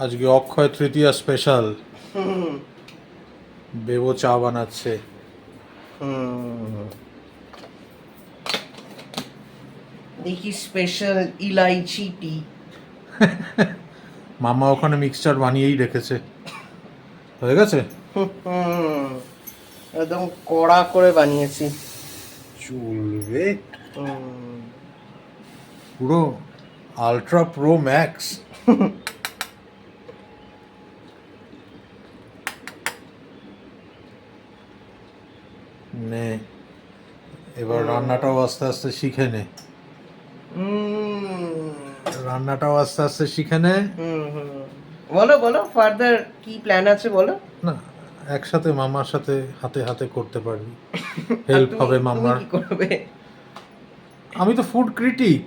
আজকে অক্ষয় তৃতীয়া স্পেশাল। বেবো চা বানাচ্ছে। দেখি স্পেশাল ইলাইচি টি। মামা ওখানে মিক্সচার বানিয়েই রেখেছে। হয়ে গেছে? একদম কড়া করে বানিয়েছি। চলবে পুরো আলট্রা প্রো ম্যাক্স। নে এবার রান্নাটাও আস্তে আস্তে শিখে নে। রান্নাটাও আস্তে আস্তে শিখে নে। বলো বলো ফার্দার কি প্ল্যান আছে বলো। না, একসাথে মামার সাথে হাতে হাতে করতে পারবি, হেল্প হবে মামার। কি করবে? আমি তো ফুড ক্রিটিক।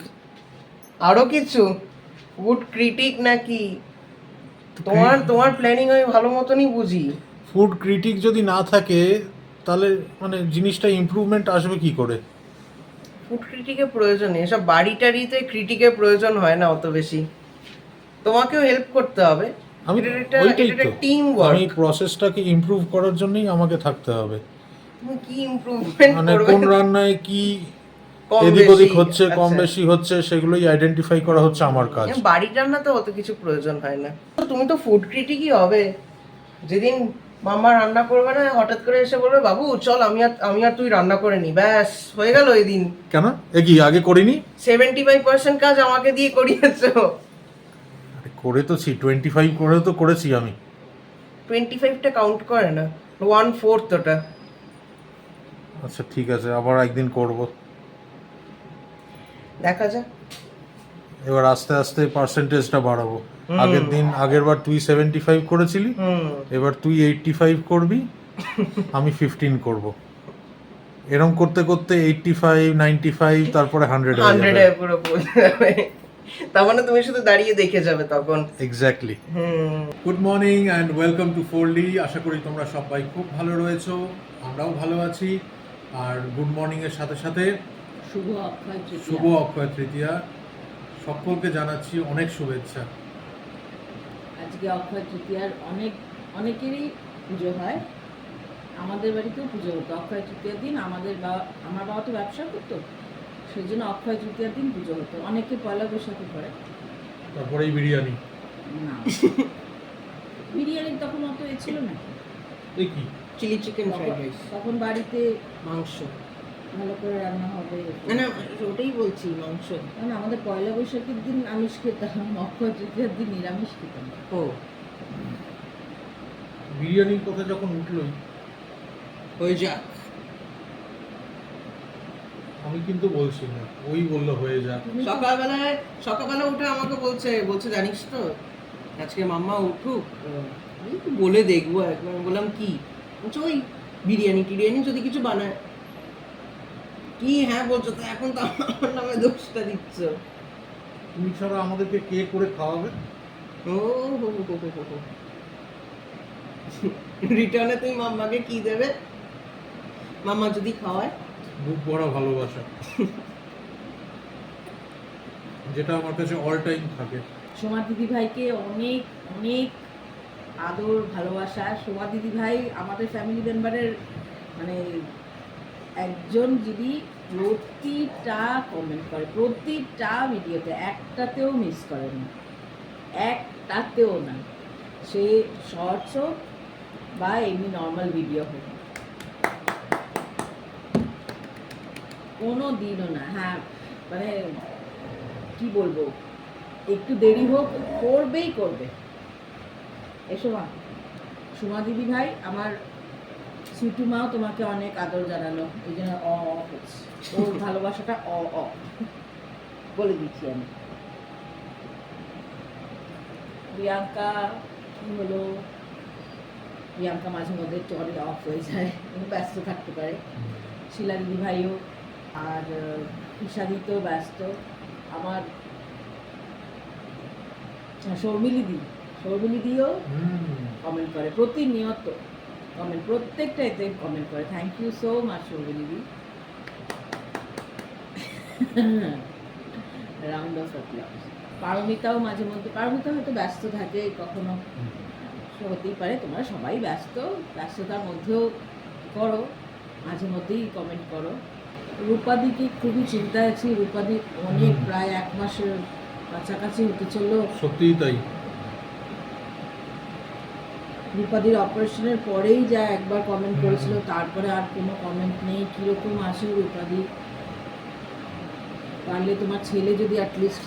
আরো কিছু ফুড ক্রিটিক নাকি? তোমার প্ল্যানিং আমি ভালো মতনই বুঝি। ফুড ক্রিটিক যদি না থাকে তাহলে মানে জিনিসটা ইমপ্রুভমেন্ট আসবে কি করে? ফুড ক্রিটিকের প্রয়োজন নেই, এসব বাড়ি টাড়িতে ক্রিটিকের প্রয়োজন হয় না অত বেশি। তোমাকেও হেল্প করতে হবে। আমি ওইটাই তো, টিম আমি ওয়ার্ক। প্রসেসটাকে ইমপ্রুভ করার জন্যই আমাকে থাকতে হবে। তুমি কি ইমপ্রুভমেন্ট মানে করবে? কোন রান্নায় কি কম এদিক ওদিক বেশি, হচ্ছে, কম আচ্ছা। বেশি হচ্ছে, সেগুলোই আইডেন্টিফাই করা হচ্ছে আমার কাজ। বাড়ির রান্না তো অত কিছু প্রয়োজন হয় না। তুমি তো ফুড ক্রিটিকই হবে। যেদিন মামা রান্না করবে না হঠাৎ করে এসে বলবে বাবু চল আমি আর তুই রান্না করে নি, ব্যাস হয়ে গেল এই দিন। কেন এ কি আগে করিনি? 75% কাজ আমাকে দিয়ে করিয়েছো। করে তো 25 করে তো করেছি আমি। 25টা কাউন্ট করে না, 1/4 ওটা। আচ্ছা ঠিক আছে, আবার একদিন করব। দেখা যাক। এবার আস্তে আস্তে পার্সেন্টেজটা বাড়াবো। আগের বার তুই 75 করেছিলি, এবার তুই 85 করবি, আমি 15 করব। এরকম করতে করতে 85, 95, তারপরে 100 হয়ে যাবে। 100 পুরো পৌঁছে যাবে। তার মানে তুমি শুধু দাঁড়িয়ে দেখে যাবে তখন। Exactly. Good morning and welcome to ফোরলি। আশা করি তোমরা সবাই খুব ভালো রয়েছো, আমরাও ভালো আছি। আর গুড মর্নিং এর সাথে সাথে শুভ অক্ষয় তৃতীয়া সকলকে জানাচ্ছি অনেক শুভেচ্ছা। আজকে অক্ষয় তৃতীয়ার অনেকেরই পুজো হয়। আমাদের বাড়িতেও পুজো হতো অক্ষয় তৃতীয়ার দিন। আমার বাবা তো ব্যবসা করতো, সেই জন্য অক্ষয় তৃতীয়ার দিন পুজো হতো। অনেকে পয়লা বৈশাখে করে। তারপরেই বিরিয়ানি। না, বিরিয়ানি তখন অত ছিল না। এই কি চিলি চিকেন ফ্রাইড রাইস, তখন বাড়িতে মাংস ভালো করে রান্না হবে। না ওটাই বলছি, মাংস। কারণ আমাদের পয়লা বৈশাখের দিন আমিষ খেতাম, অক্ষয় তৃতীয়ার দিন নিরামিষ খেতাম। ও বিরিয়ানির কথা যখন উঠলোই, হয়ে যাক। আমি কিন্তু বলছি না, ওই বললো হয়ে যাক। সকালবেলা উঠে আমাকে বলছে জানিস তো আজকে মাম্মা উঠুক, আমি একটু বলে দেখবো একবার। বললাম কি? বলছে ওই বিরিয়ানি যদি কিছু বানায়। কি হ্যাঁ বলছো তো, এখন তো আমার নামে দোষটা দিচ্ছ। তুমি ছাড়া আমাদেরকে কে করে খাওয়াবে? ও হো। রিটার্নে তুমি মাম্মাকে কি দেবে? মাম্মা যদি খাওয়ায়? বুক ভরা ভালোবাসা, যেটা আমার কাছে অল টাইম থাকে। সোমা দিদি ভাইকে অনেক অনেক আদর ভালোবাসা। সোমা দিদি ভাই আমাদের ফ্যামিলি মেম্বারের মানে একজন, যিনি প্রতিটা কমেন্ট করে, প্রতিটা ভিডিওতে, একটাতেও মিস করে না, একটাতেও না। সে শর্টস হোক বা এমনি নর্মাল ভিডিও হোক, কোনো দিনও না। হ্যাঁ মানে কি বলবো, একটু দেরি হোক করবেই করবে। এসো মা। সুমা দিদি ভাই, আমার সুটু মাও তোমাকে অনেক আদর জানালো, এই জন্য হচ্ছে ওর ভালোবাসাটা বলে দিচ্ছি আমি। প্রিয়াঙ্কা কি হলো, প্রিয়াঙ্কা মাঝে মধ্যে একটু অনেক অফ হয়ে যায়, ব্যস্ত থাকতে পারে। শিলা দিদি ভাইও, আর ঈশাদিতেও ব্যস্ত। আমার সৌমিলি দিও কমেন্ট করে, প্রতিনিয়ত কমেন্ট, প্রত্যেকটা এতে কমেন্ট করে। Thank you so much Soumili di. Round of applause. পারমিতাও মাঝে মধ্যে, পারমিতা হয়তো ব্যস্ত থাকে কখনো, হতেই পারে, তোমরা সবাই ব্যস্ত, ব্যস্ততার মধ্যেও করো, মাঝে মধ্যেই কমেন্ট করো। রূপাদিকে খুবই চিন্তায় আছি, রূপাদি অনেক প্রায় 1 মাসের কাছাকাছি হতে চললো। সত্যিই তাই। রূপাদির অপারেশনের পরেই যা একবার কমেন্ট করেছিল, তারপরে আর কোনো কমেন্ট নেই। কীরকম আছে রূপাদি? পারলে তোমার ছেলে যদি অ্যাটলিস্ট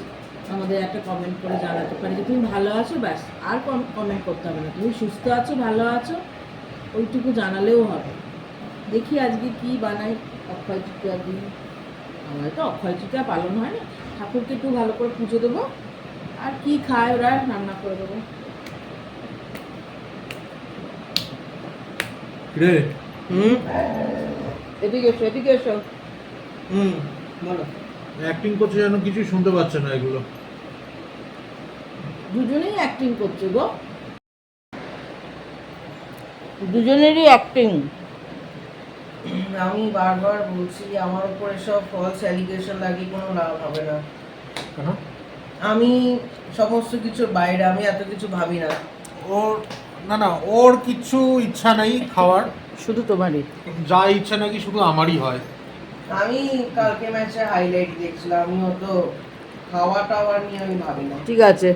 আমাদের একটা কমেন্ট করে জানাতে পারে যে তুমি ভালো আছো, ব্যাস, আর কমেন্ট করতে হবে না, তুমি সুস্থ আছো, ভালো আছো, ওইটুকু জানালেও হবে। দেখি আজকে কি বানাই, অক্ষয় তৃতীয়ার দিন। আমাদের তো অক্ষয় তৃতীয়া পালন হয় না, ঠাকুরকে একটু ভালো করে পুজো দেবো, আর কি খায় ওরা রান্না করে দেবো। রে এদিকে এসো, এদিকে এসো। বলো। অ্যাক্টিং করছে যেন কিছু শুনতে পাচ্ছে না এগুলো। দুজনেই অ্যাক্টিং করছে গো, দুজনেরই অ্যাক্টিং। আমি বারবার বলছি আমার উপরে সব ফলস অ্যালিগেশন লাগিয়ে কোনো লাভ হবে না। কেন? আমি সমস্ত কিছুর বাইরে, আমি এত কিছু ভাবি না। ওর না না, ওর কিছু ইচ্ছা নেই খাওয়ার, শুধু তোমারই। যা ইচ্ছা নাকি শুধু আমারই হয়। আমি কালকে ম্যাচে হাইলাইট দেখছিলাম, আমি অত খাওয়া টাওয়া নিয়ে আমি ভাবি না। ঠিক আছে,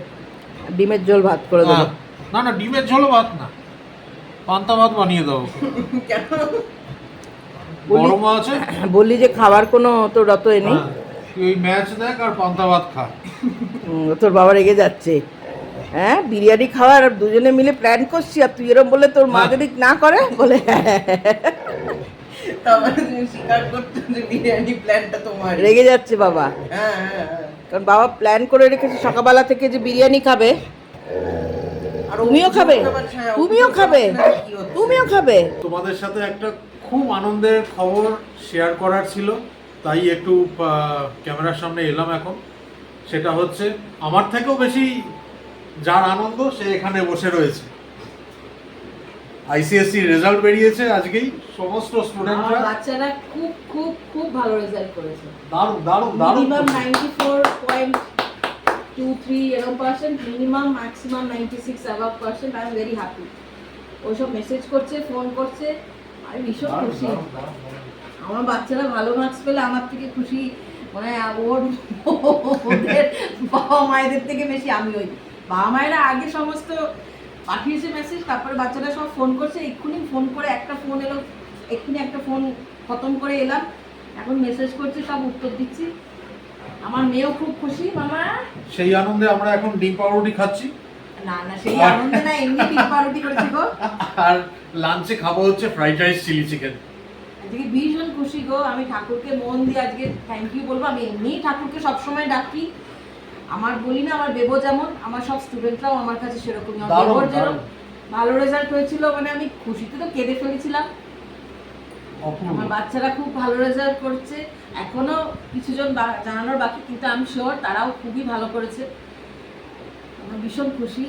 ডিমের ঝোল ভাত করে দেবো। না না, ডিমের ঝোলও ভাত না, পান্তা ভাত বানিয়ে দাও। কেন? গরম আছে, বললি যে খাবার কোনো তোর অত নেই। হ্যাঁ, তুই ওই ম্যাচ দেখ আর পান্তা ভাত খা। তোর বাবা রেগে যাচ্ছে। হ্যাঁ, বিরিয়ানি খাওয়ার আর দুজনে মিলে প্ল্যান করছি, আর তুই এরকম বললে তোর মা যদি না করে, বলে তারপরে তুমি স্বীকার করছো যে বিরিয়ানি প্ল্যানটা তোমার। রেগে যাচ্ছে বাবা। হ্যাঁ হ্যাঁ হ্যাঁ। কারণ বাবা প্ল্যান করে রেখেছে সকালবেলা থেকে যে বিরিয়ানি খাবে। আর তুমিও খাবে, হ্যাঁ, তুমিও খাবে, কি হচ্ছে? তুমিও খাবে। তোমাদের সাথে একটা খুব আনন্দের খবর শেয়ার করার ছিল, তাই একটু ক্যামেরার সামনে এলাম এখন। সেটা হচ্ছে আমার থেকেও বেশি যার আনন্দ সে এখানে বসে রয়েছে। আইসিএসসি রেজাল্ট বেরিয়েছে আজকেই, সমস্ত স্টুডেন্টরা বাচ্চারা খুব খুব খুব ভালো রেজাল্ট করেছে। দারুণ দারুণ দারুণ। মিনিমাম 94.23 এরকম percent, minimum maximum 96 above percent. I am very happy. ওইসব মেসেজ করছে, ফোন করছে, আমি ভীষণ খুশি। আমার বাচ্চারা ভালো মার্কস পেলে আমার থেকে খুশি, মানে ওদের বাবা মায়েদের থেকে বেশি আমি ওই বাবা মায়েরা আগে সমস্ত পাঠিয়েছে মেসেজ, তারপরে বাচ্চারা সব ফোন করছে, এক্ষুনি ফোন করে একটা ফোন এলো, এক্ষুনি একটা ফোন খতম করে এলাম, এখন মেসেজ করছে, সব উত্তর দিচ্ছি। আমার মেয়েও খুব খুশি। মামা সেই আনন্দে আমরা এখন ডিম পাউরুটি খাচ্ছি। না না, সেই আনন্দে না, এমনি ডিম পাউরুটি করেছি গো। আর লাঞ্চে খাবো হচ্ছে ফ্রাইড রাইস চিলি চিকেন। আজকে ভীষণ খুশি গো, আমি ঠাকুরকে মন দিয়ে আজকে থ্যাংক ইউ বলবো। আমি এমনি ঠাকুরকে সবসময় ডাকি, আমার বলি না, আমার বেবো যেমন, আমার সব স্টুডেন্টরাও আমার কাছে সেরকমই। আমার বেবোর যেরকম ভালো রেজাল্ট হয়েছিল, মানে আমি খুশিতে তো কেঁদে ফেলেছিলাম। আমার বাচ্চারা খুব ভালো রেজাল্ট করছে, এখনো কিছুজন জানানোর বাকি, কিন্তু আমি শিওর তারাও খুবই ভালো করেছে। আমার ভীষণ খুশি।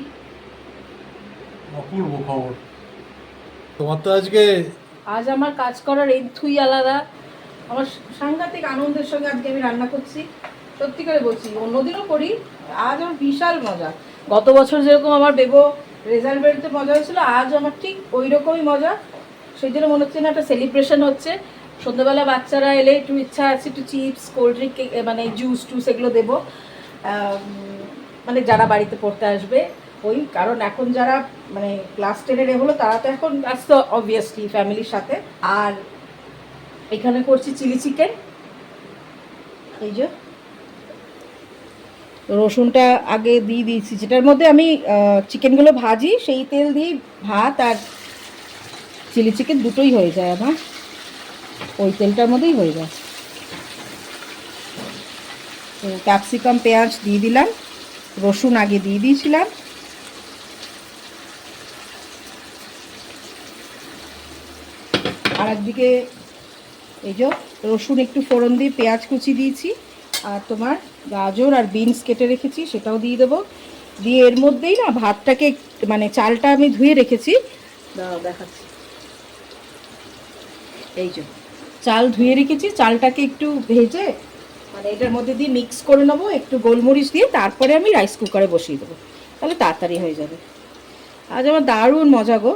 অপূর্ব খবর। তোমার তো আজকে আজ আমার কাজ করার এন্থুই আলাদা। আমার সাংঘাতিক আনন্দের সঙ্গে আজকে আমি রান্না করছি, সত্যি করে বলছি। অন্যদিনও করি, আজ আমার বিশাল মজা। গত বছর যেরকম আমার বেবো রেজাল্ট বেরোতে মজা হয়েছিল, আজ আমার ঠিক ওই রকমই মজা। সেই জন্য মনে হচ্ছে না একটা সেলিব্রেশন হচ্ছে। সন্ধ্যেবেলা বাচ্চারা এলে একটু ইচ্ছা আছে একটু চিপস, কোল্ড ড্রিঙ্ক, মানে জুস টুস এগুলো দেবো, মানে যারা বাড়িতে পড়তে আসবে। ওই কারণ এখন যারা মানে ক্লাস 10-এর হলো, তারা তো এখন ব্যস্ত অবভিয়াসলি ফ্যামিলির সাথে। আর এখানে করছি চিলি চিকেন। এই যে রসুনটা আগে দিয়ে দিয়েছি, যেটার মধ্যে আমি চিকেনগুলো ভাজি, সেই তেল দিয়ে ভাত আর চিলি চিকেন দুটোই হয়ে যায় আমার, ওই তেলটার মধ্যেই হয়ে যায়। তো ক্যাপসিকাম, পেঁয়াজ দিয়ে দিলাম, রসুন আগে দিয়ে দিয়েছিলাম। আর একদিকে এই যে রসুন একটু ফোড়ন দিয়ে পেঁয়াজ কুচি দিয়েছি, আর তোমার গাজর আর বিনস কেটে রেখেছি সেটাও দিয়ে দেবো। দিয়ে এর মধ্যেই না ভাতটাকে, মানে চালটা আমি ধুয়ে রেখেছি, দেখাচ্ছি। এই যে চাল ধুয়ে রেখেছি, চালটাকে একটু ভেজে মানে এটার মধ্যে দিয়ে মিক্স করে নেবো একটু গোলমরিচ দিয়ে, তারপরে আমি রাইস কুকারে বসিয়ে দেবো, তাহলে তাড়াতাড়ি হয়ে যাবে। আজ আমার দারুণ মজা গো।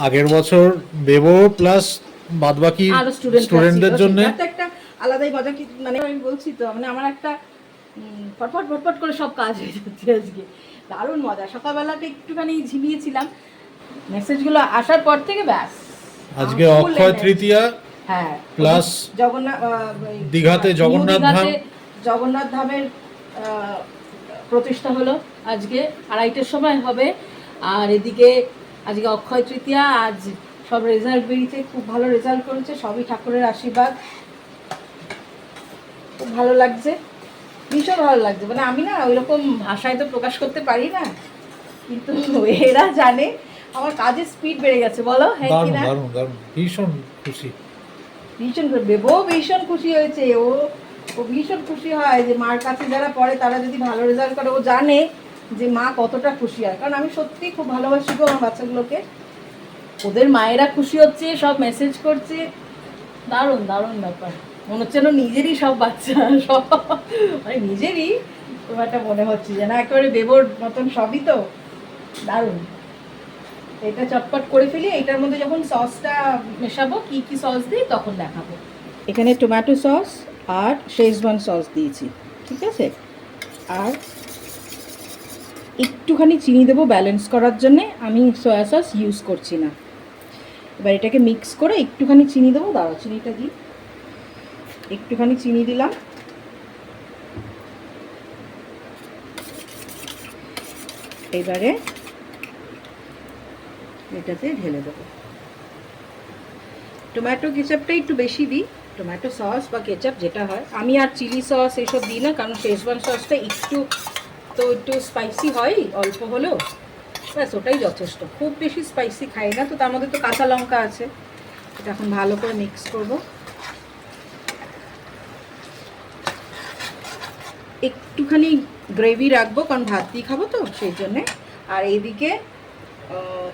আগের বছর বেবো প্লাস বাদবাকি আরো স্টুডেন্টদের জন্য একটা আলাদাই মজা। কি মানে আমি বলছি তো, মানে আমার একটা ফটফট ফটফট করে সব কাজ হয়ে যাচ্ছে আজকে, দারুণ মজা। সকালবেলাটা একটুখানি ঝিমিয়েছিলাম, মেসেজগুলো আসার পর থেকে ব্যাস আজকে full অক্ষয় energy। তৃতীয়া হ্যাঁ, প্লাস জগন্নাথ দীঘাতে জগন্নাথ ধাম। জগন্নাথ ধামের প্রতিষ্ঠা হলো আজকে 2:30টার সময় হবে। আর এদিকে আজকে অক্ষয় তৃতীয়া, আজ সব রেজাল্ট বেরিয়েছে, খুব ভালো রেজাল্ট করেছে, সবই ঠাকুরের আশীর্বাদ। খুব ভালো লাগছে, ভীষণ ভালো লাগছে। মানে আমি না ওইরকম ভাষায় তো প্রকাশ করতে পারি না, কিন্তু এরা জানে আমার কাজের স্পিড বেড়ে গেছে, বলো হ্যাঁ কি দারুণ না? দারুণ দারুণ, ভীষণ খুশি। ভীষণ বেবো ভীষণ খুশি হয়েছে, ও ও ভীষণ খুশি হয় যে মার কাছে যারা পড়ে তারা যদি ভালো রেজাল্ট করে, ও জানে যে মা কতটা খুশি হয়। কারণ আমি সত্যি খুব ভালোবাসি গো আমার বাচ্চাগুলোকে, ওদের মায়েরা খুশি হচ্ছে, সব মেসেজ করছে, দারুণ দারুণ ব্যাপার। মনে হচ্ছে না নিজেরই সব বাচ্চা, সব মানে নিজেরই ব্যাপারটা মনে হচ্ছে যে না একেবারে বেবোর মতন সবই তো, দারুণ। এটা চটপট করে ফেলি, এটার মধ্যে যখন সসটা মেশাবো কি কি সস দিই তখন দেখাবো। এখানে টমেটো সস আর শেজওয়ান সস দিয়েছি, ঠিক আছে। আর একটুখানি চিনি দেবো ব্যালেন্স করার জন্যে, আমি সয়া সস ইউজ করছি না। এবার এটাকে মিক্স করে একটুখানি চিনি দেবো, দাঁড়াও চিনিটা দিই, একটুখানি চিনি দিলাম। এবারে এটাতে ঢেলে দেবো। টমেটো কেচাপটা একটু বেশি দিই, টমেটো সস বা কেচাপ যেটা হয়। আমি আর চিলি সস এসব দিই না, কারণ শেজওয়ান সসটা একটু স্পাইসি হয়, অল্প হলেও ব্যাস ওটাই যথেষ্ট। খুব বেশি স্পাইসি খাই না তো, তার মধ্যে তো কাঁচা লঙ্কা আছে। এটা এখন ভালো করে মিক্স করব। একটুখানি গ্রেভি রাখবো কারণ ভাত দিয়ে খাবো তো সেই জন্যে। আর এইদিকে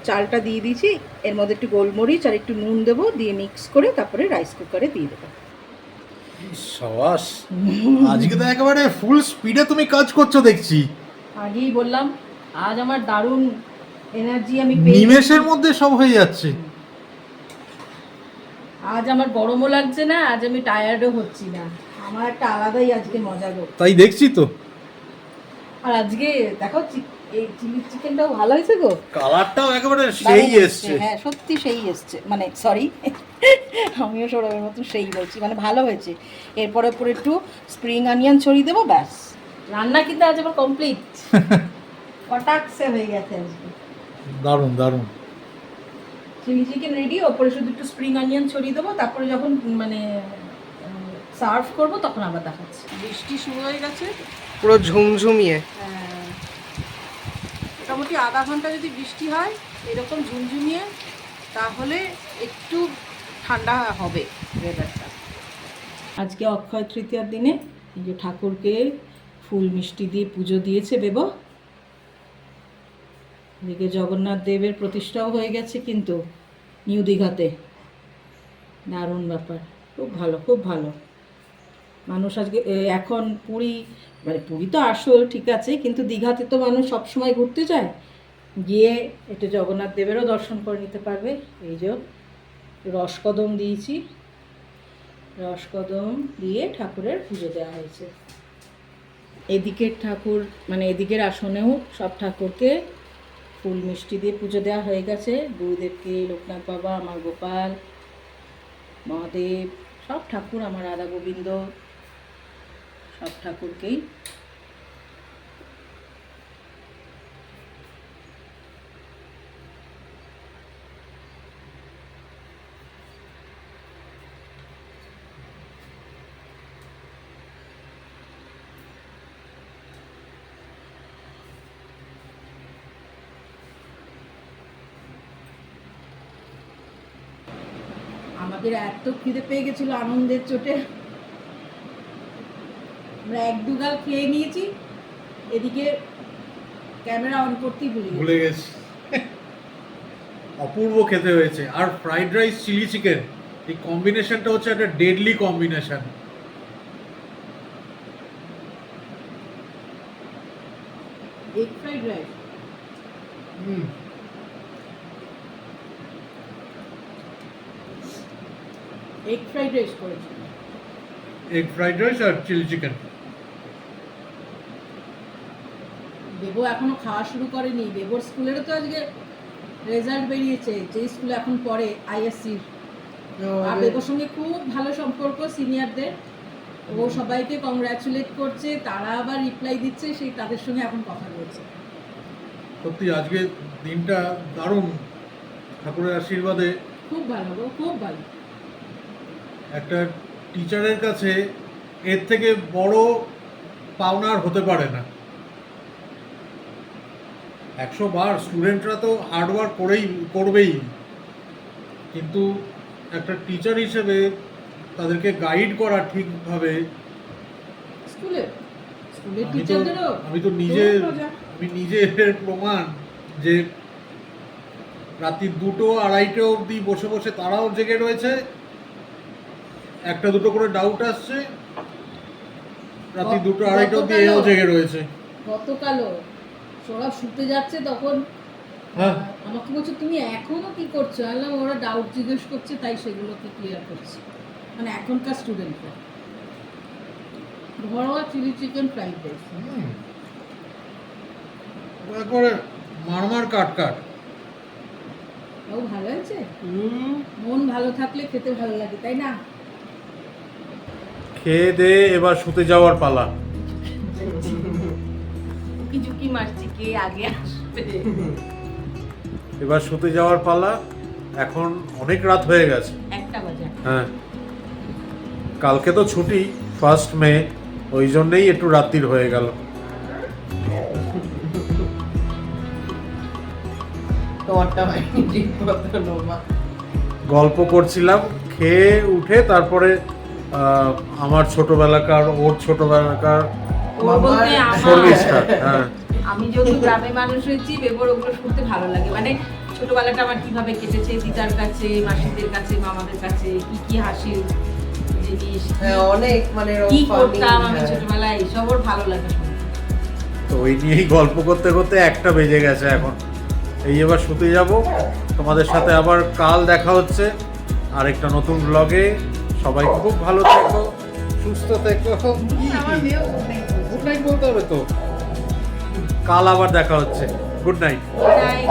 চালটা দিয়ে দিয়েছি, এর মধ্যে একটু গোলমরিচ আর একটু নুন দেবো, দিয়ে মিক্স করে তারপরে রাইস কুকারে দিয়ে দেবো। সাবাস, আজকে তো একেবারে ফুল স্পিডে তুমি কাজ করছো দেখছি। আগেই বললাম আজ আমার দারুণ এনার্জি আমি পেয়ে, নিমেষের মধ্যে সব হয়ে যাচ্ছে। আজ আমার গরমও লাগছে না, আজ আমি টায়ার্ডও হচ্ছি না, আমার একটা আলাদাই আজকে মজা গো। তাই দেখছি তো, আর আজকে দেখো এই চিলি চিকেনটাও ভালো হয়েছে গো, কালারটাও একেবারে সেই এসছে। হ্যাঁ সত্যি সেই এসছে, মানে সরি আমিও সৌরভের মতন সেই বলছি, মানে ভালো হয়েছে। এরপরে উপরে একটু স্প্রিং অনিয়ন ছড়িয়ে দেবো, ব্যাস রান্না কিন্তু আজ আমার কমপ্লিট, কটাকসে হয়ে গেছে আজকে। দারুণ দারুণ। চিলি চিকেন রেডি, ওপরে শুধু একটু স্প্রিং অনিয়ন ছড়িয়ে দেবো, তারপরে যখন মানে সার্ভ করবো তখন আবার দেখাচ্ছি। বৃষ্টি শুরু হয়ে গেছে, পুরো ঝুমঝুমিয়ে। মোটামুটি আধা ঘন্টা যদি বৃষ্টি হয় এরকম ঝুমঝুমিয়ে, তাহলে একটু ঠান্ডা হবে ওয়েদারটা। আজকে অক্ষয় তৃতীয়ার দিনে এই যে ঠাকুরকে ফুল মিষ্টি দিয়ে পুজো দিয়েছে বেবো। এদিকে জগন্নাথ দেবের প্রতিষ্ঠাও হয়ে গেছে কিন্তু নিউ দীঘাতে, দারুণ ব্যাপার, খুব ভালো খুব ভালো। মানুষ আজকে এখন পুরী, মানে পুরী তো আসল ঠিক আছে, কিন্তু দীঘাতে তো মানুষ সবসময় ঘুরতে যায়, গিয়ে একটু জগন্নাথ দেবেরও দর্শন করে নিতে পারবে। এই যে রসকদম দিয়েছি, রসকদম দিয়ে ঠাকুরের পুজো দেওয়া হয়েছে। এদিকের ঠাকুর মানে এদিকের আসনেও সব ঠাকুরকে ফুল মিষ্টি দিয়ে পুজো দেওয়া হয়ে গেছে। গুরুদেবকে, লোকনাথ বাবা, আমার গোপাল, মহাদেব, সব ঠাকুর, আমার রাধা গোবিন্দ, সব ঠাকুরকেই আমাদের এত খিদে পেয়ে গেছিল আনন্দের চোটে, আমরা 1-2 গাল খেয়ে নিয়েছি, এদিকে ক্যামেরা অন করতেই ভুলে গেছি। অপূর্ব খেতে হয়েছে। আর ফ্রাইড রাইস চিলি চিকেন, এই কম্বিনেশনটা হচ্ছে একটা deadly combination. Egg fried rice. Egg fried rice করেছি। এগ ফ্রাইড রাইস আর চিলি চিকেন। দেবো এখনো খাওয়া শুরু করেনি। দেবোর স্কুলেরও তো আজকে রেজাল্ট বেরিয়েছে, যে স্কুলে এখন পড়ে আইএসসি। আর দেবোর সঙ্গে খুব ভালো সম্পর্ক সিনিয়রদের, ও সবাইকে কংগ্রাচুলেট করছে, তারা আবার রিপ্লাই দিচ্ছে, সেই তাদের সঙ্গে এখন কথা বলছে। সত্যি আজকে দিনটা দারুণ, ঠাকুরের আশীর্বাদে। খুব ভালো গো, খুব ভালো। একটা টিচারের কাছে এর থেকে বড় পাওনা আর হতে পারে না। 100 বার স্টুডেন্টরা তো হার্ডওয়ার্ক করবেই, কিন্তু একটা টিচার হিসেবে তাদেরকে গাইড করা ঠিকভাবে। স্কুলের আমি তো টিচারদেরও আমি নিজে এর প্রমাণ যে রাত্রি 2টো 2:30 অবধি বসে বসে তারাও জেগে রয়েছে। 1টা 2টো করে ডাউট আসছে, রাত্রি 2টো 2:30 অবধি এও জেগে রয়েছে। গতকালও সৌরভ শুতে যাচ্ছে, তখন হ্যাঁ, আমাকে বলছে তুমি এখনো কি করছো? আল্লাহ, ওরা ডাউট জিজ্ঞেস করছে, তাই সেগুলোকে ক্লিয়ার করছে। মানে এখনকার স্টুডেন্টরা ঘরোয়া চিলি চিকেন ফ্রাইড রাইস। একবারে মারমার কাট। ও ভালো আছে। মন ভালো থাকলে খেতে ভালো লাগে, তাই না? খেয়ে দে এবার শুতে যাওয়ার পালা। ঝুঁকি ঝুঁকি মারছি কে আগে আসবে। এবার শুতে যাওয়ার পালা। এখন অনেক রাত হয়ে গেছে। 1টা বাজে। হ্যাঁ, কালকে তো ছুটি 1 মে, ওই জন্যেই একটু রাত্রির হয়ে গেল। তোমারটা হয়নি ঠিক মতো নোমা। গল্প করছিলাম খেয়ে উঠে, তারপরে আমার ছোটবেলাকার ওর ছোটবেলাকার ওর বলতে সর্বিসটা। হ্যাঁ, আমি যেহেতু গ্রামে মানুষ হয়েছি, বেবর ওগুলো শুনতে ভালো লাগে। মানে ছোটবেলাটা আমার কিভাবে কেটেছে, দিদার কাছে, মাসিদের কাছে, মামাদের কাছে, কি কি হাসির জিনিস, অনেক মানে কি করতাম আমি ছোটবেলায়, এইসব ওর ভালো লাগে শুনতে। তো ওই নিয়েই গল্প করতে করতে 1টা বেজে গেছে এখন। এই এবার শুতে যাব। তোমাদের সাথে আবার কাল দেখা হচ্ছে আরেকটা নতুন ব্লগে। সবাই খুব ভালো থেকো, সুস্থ থেকো। গুড নাইট বলতে হবে তো। কাল আবার দেখা হচ্ছে। Good night. Good night.